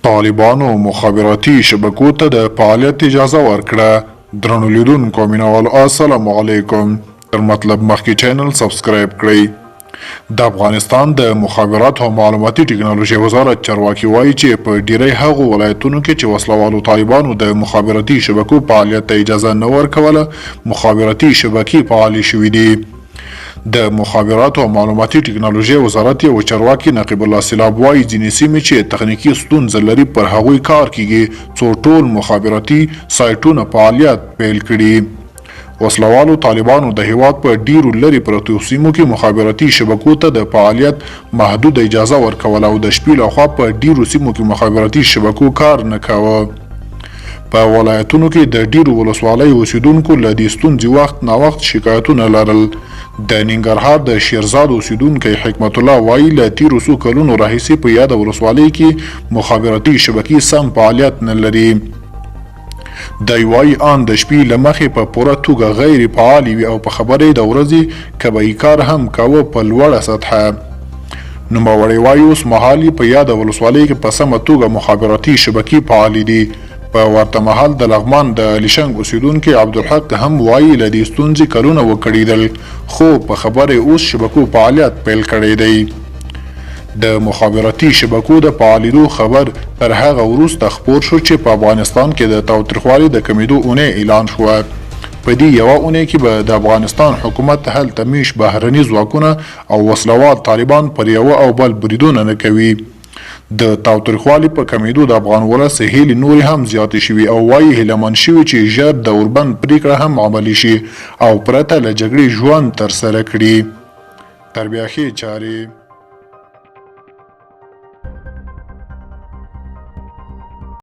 طالبانو مخابراتي شبکو ته د فعالیت اجازه ورکړه. درنو لیدونکو مینوالو السلام علیکم. تر مطلب مخکې چینل سبسکرایب کړئ. د افغانستان د مخابراتو او معلوماتي ټکنالوژي وزارت چارواکي وایي چې په ډیری هغو ولایتونو کې چې وسلوالو طالبانو د مخابراتي شبکو فعالیت ته اجازه نه ورکوله، مخابراتي شبکې فعالې شوې دي. د مخابراتو او معلوماتي ټکنالوژي وزارت یو چارواکي نقیب الله سیلاب وایي ځینې سیمې چې تخنیکي ستونزه لري پر هغوی کار کیږي څو ټول مخابراتي سایټونه فعالیت پیل کړي. وسلوالو طالبانو د هیواد په ډیرو لرې پرتو سیمو کې مخابراتي شبکو ته د فعالیت محدود اجازه ورکوله او د شپې لخوا په ډیرو سیمو کې مخابراتي شبکو کار نه کاوه. په ولایتونو کې د ډیرو ولسوالیو اوسیدونکو له دې ستونزې وخت ناوخت شکایتونه لرل. د ننګرهار د شیرزاد اوسیدونکی حکمت الله وایي له تیرو څو کلونو راهیسې په یاده ولسوالۍ کې مخابراتي شبکې سم فعالیت نه لري. دی وایي ان د شپې له مخې په پوره توګه غیر فعالې وي او په خبرې د ورځې کبهي کار هم کاوه په لوړه سطحه. نوموړی وایي اوس مهال په یاده ولسوالۍ کې په سمه توګه مخابراتي شبکې فعالې دي. په ورته مهال د لغمان د لیشنګ اوسیدونکي عبدالحق هم وایي له دې ستونزې کلونه وکړېدل، خو په خبرې اوس شبکو فعالیت پیل کړی دی. د مخابراتي شبکو د فعالېدو خبر تر هغه وروسته خپور شو چې په افغانستان کې د تاوتریخوالي د کمیدو اونۍ اعلان شوه. په دې یوه اونۍ کې به د افغانستان حکومت هلته میش بهرني ځواکونه او وسلوال طالبان پر یوه او بل بریدونه نه کوي. د تاوتریخوالي په کمیدو د افغان ولس هیلې نورې هم زیاتې شوي او وایي هیلهمن شوي چې ژر د اوربند پریکړه هم عملي شي او پرته له جګړې ژوند ترسره کړي. تر بیا ښې چارې.